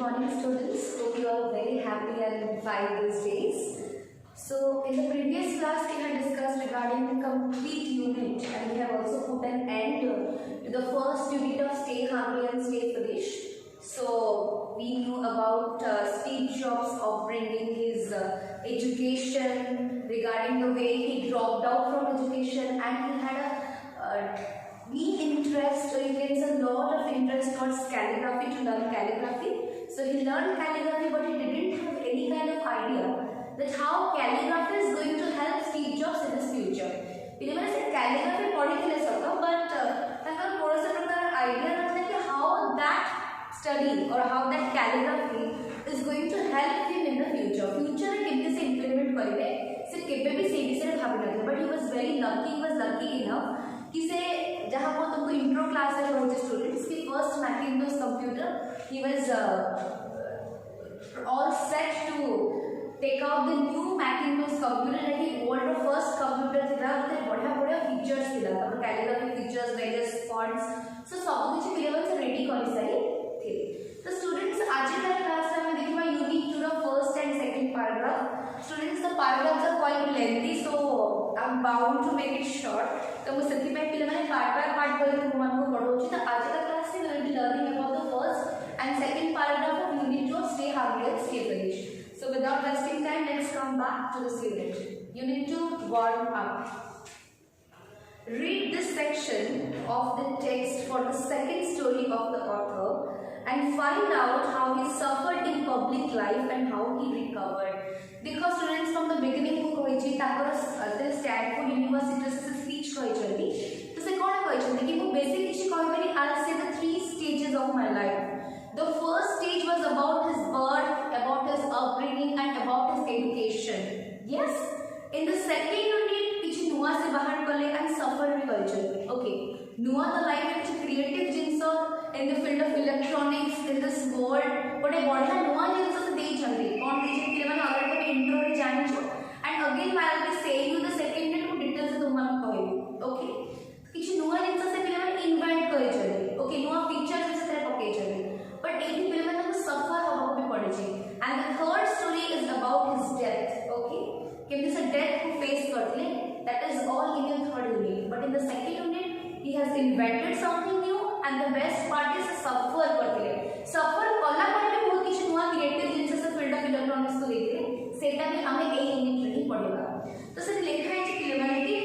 morning students. Hope you are very happy and fine these days. So in the previous class we had discussed regarding the complete unit and we have also put an end to the first unit of Stay Hungry and Stay Foolish. So we knew about Steve Jobs' upbringing, his education, regarding the way he dropped out from education, and he had a keen interest, or you can say a lot of interest towards calligraphy, to learn calligraphy. So he learned calligraphy, but he didn't have any kind of idea that how calligraphy is going to help Steve Jobs in his future. Remember, say calligraphy पढ़ी सका, but ताकि थोड़ा सा प्रकार idea रहता है कि how that study or how that calligraphy is going to help him in the future. Future में कितने से implement करेंगे, से कितने भी से विषय भाभी नहीं थे, but he was very lucky. He was lucky enough कि से जहाँ वो तुमको इंट्रो क्लास में पढ़ते स्टूडेंट्स की first Macintosh computer, he was all set to take out the new Macintosh computer, like he old first computer थिला, उसे बढ़िया फीचर्स थिला, तो कैलिग्राफी फीचर्स, वेरियस फॉन्ट्स, सो सब कुछ पिलेबल से रेडी कर सारी थी. तो स्टूडेंट्स आज का क्लास में देखिबा unit two the first and second paragraph. Students the paragraphs are quite lengthy, so I am bound to make it short. तो मु सेति पे पिले माने पार्ट बाय पार्ट करके तुम मानको पढौछि. तो आज का क्लास में we will be learning about the first and second paragraph of unit 2 of stay hungry and stay foolish. So without wasting time, let's come back to this unit. Unit 2, warm up. Read this section of the text for the second story of the author and find out how he suffered in public life and how he recovered. देखो students, from the beginning को कहिछि ताकर Stanford university से speech कहिछन्ती. तो से कोन कहिछन्ती कि मु basic किछि कहबेनी. I'll say the 3 stages of my life. The first stage was about his birth, about his upbringing and about his education. Yes? In the second unit, किछि नुआ से बाहर कले and suffer भी करिछन. Okay. नुआ the life which creative jeans in the field of electronics in this world. बड़े बढ़िया नुआ जिंस से देई छन्ती. कोन देई छन्ती माने अलरेडी तमे इंट्रो रे जानि छ. And again I will be saying you the second unit को details से तुम माने कहबी. Okay. किछि नुआ जिंस से पिले माने इन्वेंट करिछन. Okay. नुआ फीचर्स से पके छन्ती. But एटी पिले माने को सफर होबो भी पड़े छै. And the third story is about his death. Okay, केमती से डेथ को फेस करले, that is all in your third unit. But in the second unit he has invented something new and the best part is suffer करले. Suffer कला पर भी बहुत किछ नुआ क्रिएटिव जिंस से फील्ड ऑफ इलेक्ट्रॉनिक्स को देखले, सेटा भी हमें ए यूनिट रे ही पढ़ेगा. तो से लिखा है कि पिले माने कि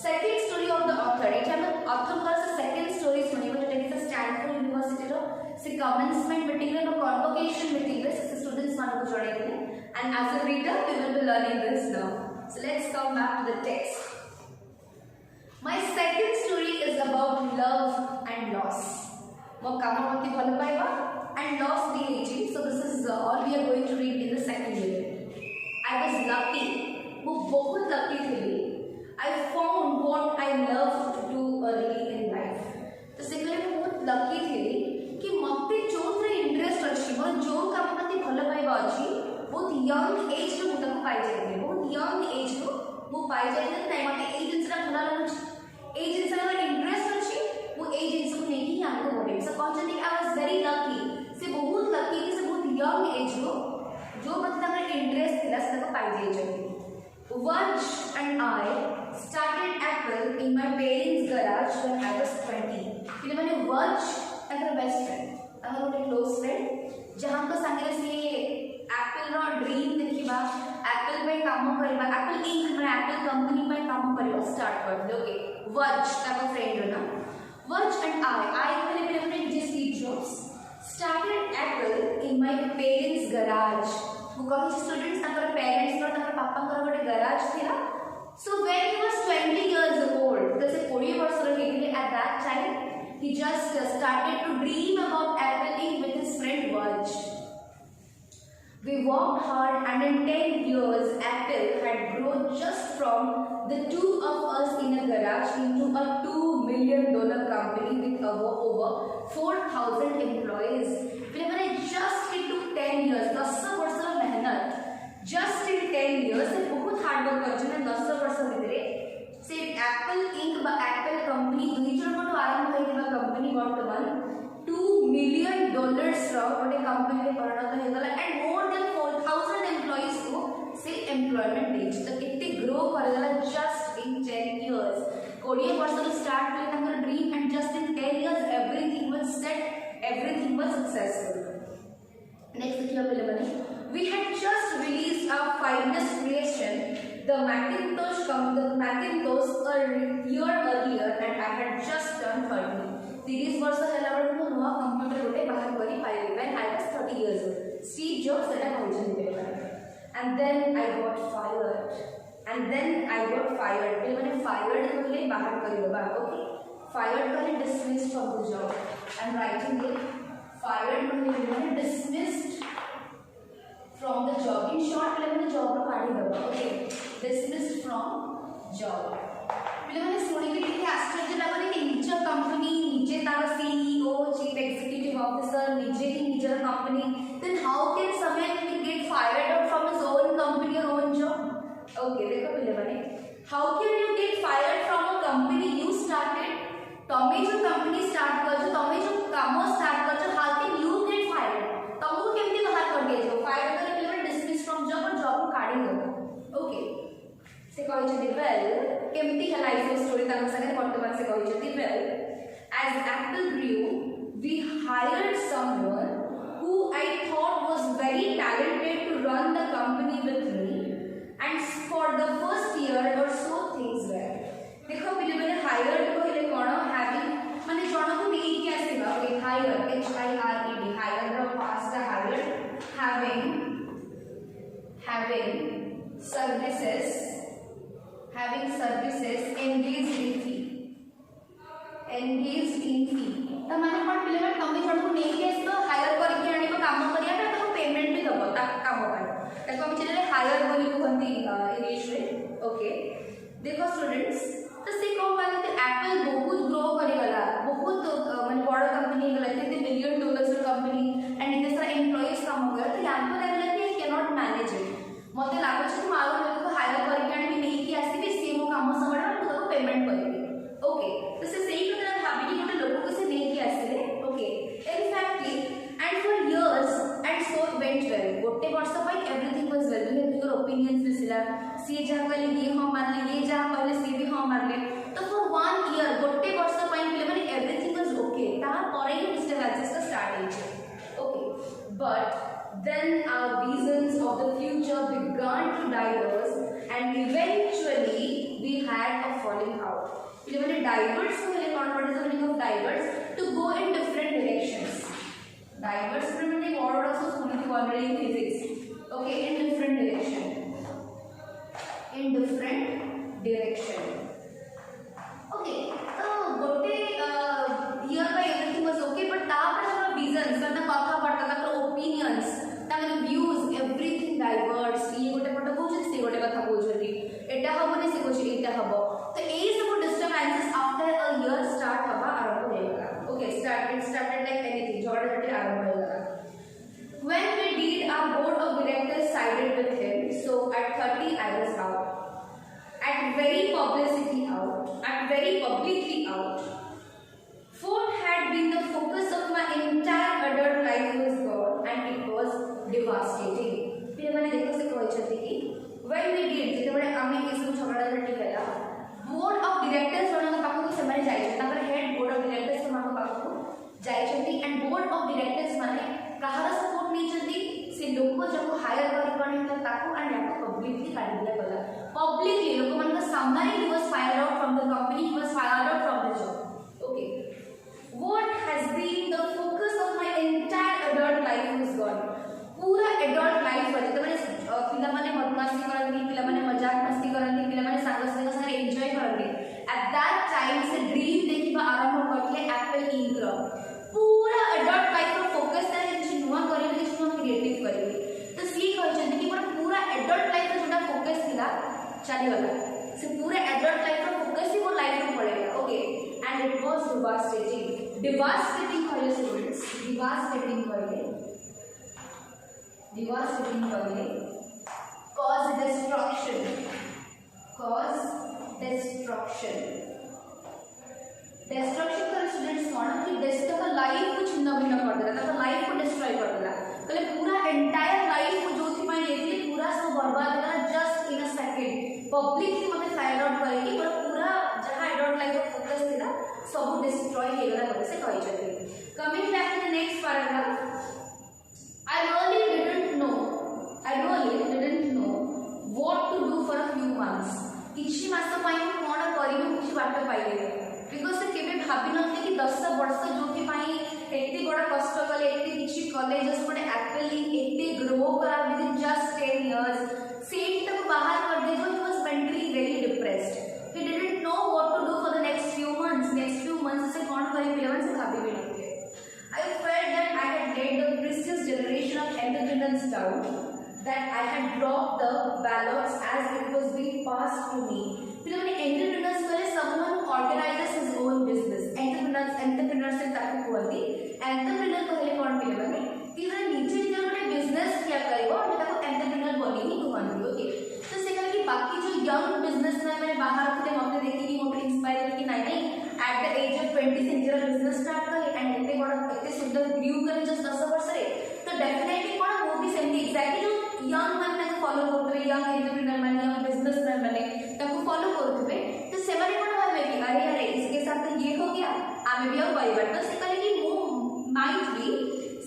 second story of the author. एटा हम ऑथर का से सेकंड स्टोरी सुनिबो जेटा कि स्टैनफोर्ड यूनिवर्सिटी रो से कमेंसमेंट मीटिंग रे कन्वोकेशन मीटिंग रे से स्टूडेंट्स मान को जोड़े गले. And as a reader we will be learning this now. So let's come back to the text. My second story is about love and loss. Mo kama mati bhalo paiba and loss di heichi. So this is all we are going to read in the second unit. I was lucky. Mo bahut lucky thili. I found what I love to do early in life. तो से कहले mo bahut lucky thili कि मते जोथरे interest अछि, मोर जो काम मते भलो पाइबा अछि, बहुत यंग एज रो मुता को पाइ जाय. बहुत यंग एज रो मु पाइ जाय न ताई मते एज जिंसरा भला लागछ. एज जिंसरा मोर इंटरेस्ट अछि, वो एज जिंस को नेकी हमको बोले. सो कहछन आई वाज वेरी लकी. से बहुत लकी कि से बहुत यंग एज रो जो मते ताकर इंटरेस्ट थिला से को पाइ जाय छै. Vach and I started Apple in my parents' garage when I was 20. कि माने Vach ताकर बेस्ट फ्रेंड, ताकर गोटे क्लोज फ्रेंड जहां को संगे से एप्पल रो ड्रीम देखिबा, एप्पल पे काम करबा, एप्पल इंक माने एप्पल कंपनी पे काम करबा स्टार्ट कर दे. ओके, Vach ताकर फ्रेंड रो ना. Vach and I कहले friend J Steve jobs started Apple in my parents' garage. वो कहि स्टूडेंट्स ताकर पेरेंट्स रो ताकर पापा का गोटे गैराज थिला. So when he was 20 years old, जैसे 20 वर्ष रो हेले at that time he just started to dream about Apple Inc with his friend Vach. We worked hard and in 10 years Apple had grown just from the two of us in a garage into a $2 million company with over 4,000 employees. Just it took 10 years. 10 वर्ष मेहनत. Just in 10 years से बहुत hard work करछन. 10 वर्ष भितरे से Apple ink बा Apple company 2 आरंभ होइबा company वर्तमान $2 million गोटे कंपनी परिणत होगला एंड मोर देन 4000 एम्प्लॉइज को से एम्प्लॉयमेंट देछि तो केते ग्रो करगला जस्ट इन 10 इयर्स 20 वर्ष तो स्टार्ट करे तांकर dream and just in 10 years everything was set everything was successful next देखियो पहले बने we had just released our finest creation the Macintosh a year earlier and I had just turned 30 30 वर्ष होला बड़ मु नवा कंप्यूटर गोटे बाहर करी पाइली when I was 30 years old Steve Jobs सेटा कहउछन paper and then I got fired पे माने fired कहले बाहर करी देबा ओके fired कहले dismissed from the job and writing it fired कहले माने dismissed from the job in short पहले मैंने job रो काढी देबा ओके dismissed from job पहले मैंने सुनी के कितने आश्चर्य लागले कि निज कंपनी निजे तार सीईओ चीफ एग्जीक्यूटिव ऑफिसर निजे की निजर company then how can someone get fired out from his own company or own job okay देखो पहले मैंने how can you get fired from a company you started तमे जो कंपनी स्टार्ट करछो तमे जो काम start करछो how can you get fired तुमको केमती बाहर कर दिया जो फायर करे पहले डिसमिस फ्रॉम जॉब और जॉब को काढी दो ओके से कहै छथि वेल केमती हला इस स्टोरी तार संगे वर्तमान से कहै छथि well as Apple grew we hired someone who I thought was very talented to run the company with me and for the first year or so things were देखो पहले मैंने hired कहले कोन having माने जण को नहीं के आसीबा okay hired HIRED hired row past hired having services engaged in fee त माने कोन पहले मैं कमी जण को नहीं के तो हायर करके आनी को काम करिया ना तो पेमेंट भी दबो ता काम पर ताको हम चले हायर बोली कहंती इंग्लिश रे ओके देखो स्टूडेंट्स तो से कौन माने तो एप्पल बहुत ग्रो करिगला बहुत माने बड़ कंपनी गला $1 बिलियन कंपनी एंड इतने सारा एम्प्लॉइज काम हो गया तो यांको लागला कि I can not manage it मते लागो छ मारो लोग को हायर करके आनी नहीं कि आसीबे से मो काम संबड़ा तो पेमेंट करिबे ओके तो से सही କଥା भाबी कि गोटे लोग को से नहीं कि आसीले ओके इनफैक्टली and for years and so went well गोटे वर्ष पाई एवरीथिंग वाज वेल उनकर ओपिनियंस दिसिला सी जहा कहले ये हां मानले ये जहा कहले सी भी हां मानले तो फॉर 1 ईयर गोटे वर्ष पाई माने एवरीथिंग वाज ओके ता परे ही डिस्टर्बेंसेस का स्टार्ट होइছে okay but then our visions of the future began to diverge and eventually we had a falling out even diverge so what is the meaning of diverge to go in different directions diverge meaning word also सुनी थी already in physics okay in different direction okay so gote year by everything was okay but ta par हमरा visions करना कथा पड़ता था opinions तांगर views everything diverge ये गोटे पट कहउछ से गोटे कथा कहउछथि एटा हबने से कहउछ एटा हबो तो एई सब disturbances after a year start हबा आरंभ होइला ओके started like anything झगड़ा झगड़ी आरंभ होइला when we did our board of directors sided with him so at 30 I was out at very publicly out food had been the focus of my entire adult life was gone and it was devastating फिर मैंने देखो से कहै छथि कि when we did जेते बडे आमे ए सब झगड़ा झगड़ी केला बोर्ड ऑफ डायरेक्टर्स जणक पाखु से माने जाय ताकर हेड बोर्ड ऑफ डायरेक्टर्स के माने पाखु जाय छथि एंड बोर्ड ऑफ डायरेक्टर्स माने कहार सपोर्ट नै छथि से लोक जब हायर कर कोन त ताकु एंड याको पब्लिकली काढी दिया गला पब्लिकली लोक मन का सामने he was fired out from the company he was fired out from the job okay what has been the focus of my entire adult life is gone पूरा adult life रे त माने पिला माने बदमाशी करंती पिला माने मजाक मस्ती करंती पिला माने सांग संगे एन्जॉय करंती at that time से ड्रीम देखिबा आरंभ करले एप्पल इंक रो पूरा adult life रो फोकस तारे किछ नुवा करिले किछ नुवा क्रिएटिव करिले तो सी कहै छथि कि पूरा adult life रो जोटा फोकस थिला चली वाला से पूरा adult life रो फोकस ही वो लाइफ रो पड़ेगा okay and it was devastating कहले स्टूडेंट्स devastating कहले cause destruction destruction करे स्टूडेंट्स कौन कि तक लाइफ को छिन्न भिन्न करदेला तक लाइफ को डिस्ट्रॉय करदेला कहले पूरा एंटायर लाइफ को जो थी मैं पूरा सब बर्बाद करला just in a second publicly मते फायर आउट करेगी पर पूरा जहां एडल्ट लाइफ फोकस थिला सब डिस्ट्रॉय हे गला करे से कहि छथि coming back to the next paragraph I really didn't know what to do for a few months किछि मास पई कोन करियो किछि बाट पाइले बिकॉज़ से केबे भाबी नथि कि 10 वर्ष जो कि पई एते बड़ कष्ट कले एते किछि कले जस्ट गोटे एप्पल एते ग्रो करा विद इन जस्ट 10 इयर्स सेट तक बाहर कर दे he was mentally very depressed he didn't know what to do for the next few months से कोन करि पिलवन से भाबी भी नथि I felt that I had laid the precious generation of entrepreneurs down, that I had dropped the ballots as it was being passed to me. पिलवन entrepreneurs कले someone who organizes his own business. Entrepreneurs से ताकि कुआती entrepreneur कहले कौन पिलवन कि जरा नीचे गोटे business क्या करिवो और ताको entrepreneur बोली ही कहंती ओके तो से कहले कि बाकी जो young businessman मैंने बाहर थे मते देखि कि मोटे इंस्पायर कि नहीं at the age of 20 से जरा business start करे and एते बड़ा एते सुंदर ग्रू करे जस्ट 10 वर्ष रे तो डेफिनेटली कोन वो भी सेम एग्जैक्टली जो यंग मैन ताको फॉलो करथबे यंग एंटरप्रेन्योर माने यंग बिजनेसमैन माने ताको फॉलो करथबे तो से माने कोन भाबे कि अरे यार इसके साथ तो ये हो गया आमे भी और परिवार तो से कहले कि वो माइट बी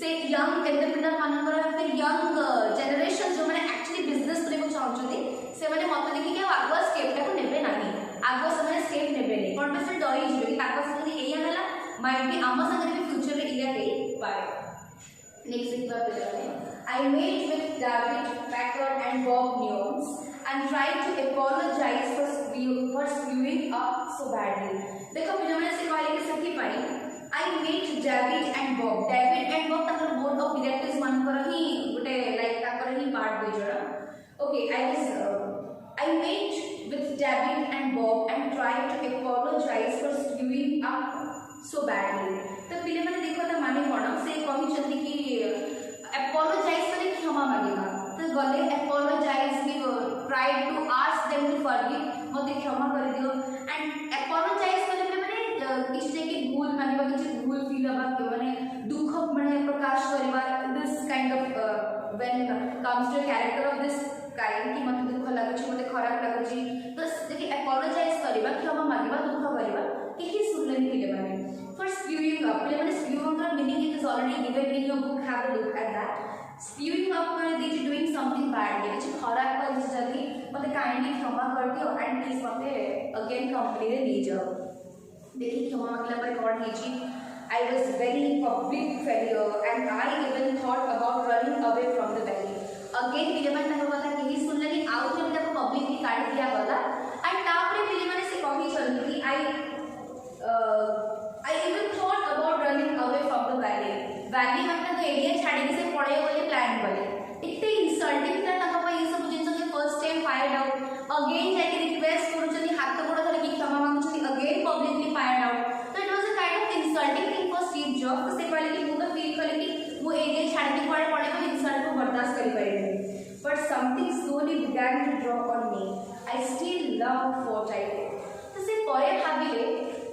से यंग एंटरप्रेन्योर मानकर फिर यंग जनरेशन जो माने एक्चुअली बिजनेस करे को चाहउछथि से माने मत देखि कि आगो स्टेप ताको नेबे नाही आगो समय स्टेप नेबे नहीं कोन पे से डरी जिबे कि ताको से एया हला माइट बी आम संगे भी फ्यूचर रे इया हे पाए नेक्स्ट एक बार पे I met with David Packard and Bob Newens and tried to apologize for screwing up so badly. देखो पिलमने से कहले कि सखी पाई I met David and Bob ताकर बोर्ड ऑफ डायरेक्टर्स मान कर ही गुटे लाइक ताकर ही पार्ट दे जरा okay I met with David and Bob and tried to apologize for screwing up so badly. तो पिलमने देखो त माने कोन से कहि छथि कि apologize करे क्षमा मांगेगा तो गले apologize भी tried to ask them to forgive मते क्षमा कर दियो and apologize करे माने किछि के भूल मानिबा किछि भूल फील हबा के माने दुख माने प्रकाश करबा this kind of when comes to a character of this kind कि मते दुख लागछि मते खराब लागछि तो देखि apologize करबा क्षमा मांगबा दुख करबा केही सुनले पिले माने for spewing up पिले माने spewing का meaning it is already given in your book have a look at that spewing up माने they are doing something bad which खराब कर जल्दी मते काइंडली क्षमा कर दियो एंड प्लीज मते अगेन कंपनी रे ले जाओ देखि क्षमा मांगला पर कौन है जी I was very public failure and I even thought about running away from the valley again पिले माने तको कथा केही सुनले कि आउ जे तको पब्लिकली काढ दिया गला एंड तापरे पिले माने से कहि चलि कि I even thought about running away from the valley मतलब तो एरिया छाड़ी से पड़े वाले प्लान वाले इतने इंसल्टिंग था तक ये सब जिन के first time fired out again जाके रिक्वेस्ट करूछनी हाथ गोड़ धर कि क्षमा मांगुछनी अगेन पब्लिकली फायर्ड आउट तो it was a kind of insulting thing for Steve jobs से पहले कि मु तो फील करे कि वो एरिया छाड़ के पड़े को इंसल्ट को बर्दाश्त करि पाइबे but something slowly began to draw on me I still love what I did तो से परे भाबिले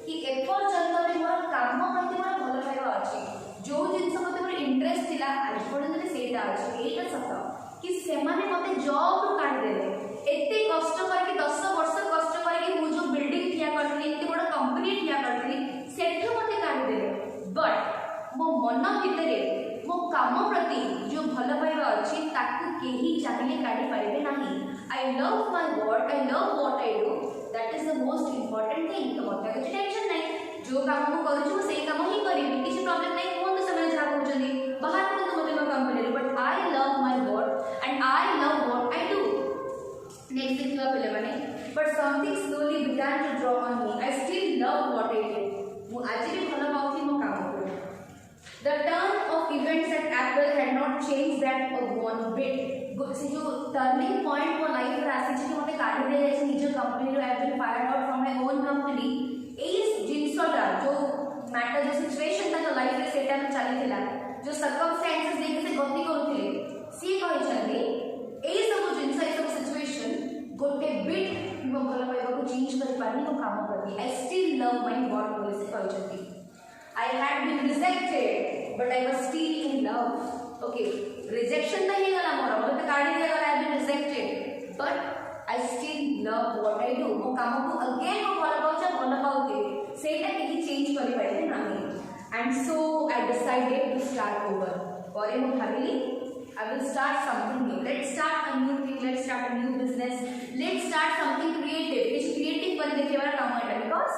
कि एपर जंतरे मोर काम मते मोर भलो पाइबा अछि जो जिनस मते मोर इंटरेस्ट थिला आज पर्यंत सेटा अछि एटा सत कि से माने मते जॉब रो काट देले एते कष्ट करके 10 वर्ष कष्ट करके मु जो बिल्डिंग ठिया करथि एते बड़ कंपनी ठिया करथि सेठो मते काट देले बट मो मन भितरे मो काम प्रति जो भलो पाइबा अछि ताकू केही चाहिले काढी पाइबे नाही आई love my work I love what I do that is the most important thing तो मते कुछ टेंशन नहीं जो काम को करू छु सेही काम ही करिबी किछि प्रॉब्लम नहीं कोन समय जा पहुंचनी बाहर को तो मते company but I love my work and I love what I do next देखिबा पहिले माने but something slowly began to draw on me I still love what I do मु आज भी भलो पाउथि मो काम को the turn of events at Apple had not change that one bit से जो टर्निंग पॉइंट मो लाइफ रे आसी कि मते काढी दे जाय निज कंपनी रो I been fired out from my own company एस जिनसोटा जो मैटर जो सिचुएशन था लाइफ रे सेटा में चली थिला जो सर्कमस्टेंसेस देखि से गति करूथिले सी कहि छथि ए सब जिनस ए सब सिचुएशन गोटे बिट मो भलो पाइबा को चेंज करि पानी को काम करबी आई स्टिल लव माय वर्क बोले से कहि छथि I had been rejected but I was still in love. Okay, rejection तो ही गला मोरा मतलब काढ़ी दिया गला I have been rejected but I still love what I do. मो काम को again मो भला पाऊँ भला पाऊँ ସେଇଟା କିଛି ଚେଞ୍ଜ କରିପାରିବେ ନାହିଁ and so I decided to start over. ପରେ ମୁଁ ଭାବିଲି I will start something new. Let's start a new thing. Let's start a new business. Let's start something creative. किसी creative पर देखिए वाला काम है because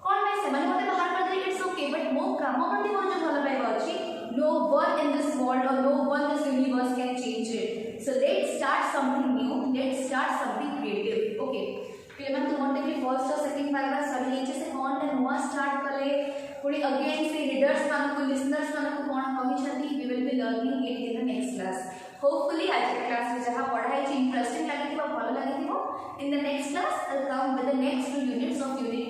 कौन मैं से मैंने बोले बाहर कर दिया it's okay but मो काम करते बहुत जो भला पाएगा अच्छी no one in this world or no one in this universe can change it. So let's start something new. Let's start something creative. Okay. पिलेमन तुमने भी फर्स्ट और सेकंड पैराग्राफ सभी नीचे से कौन टे नुआ स्टार्ट कले थोड़ी अगेन से रीडर्स मान को लिसनर्स मान को कौन कही छथि we will be learning it in the next class. Hopefully आज के क्लास में जहां पढ़ाई छी इंटरेस्टिंग लगी थी भलो लगी थी इन the next class I will come with the next 2 units of unit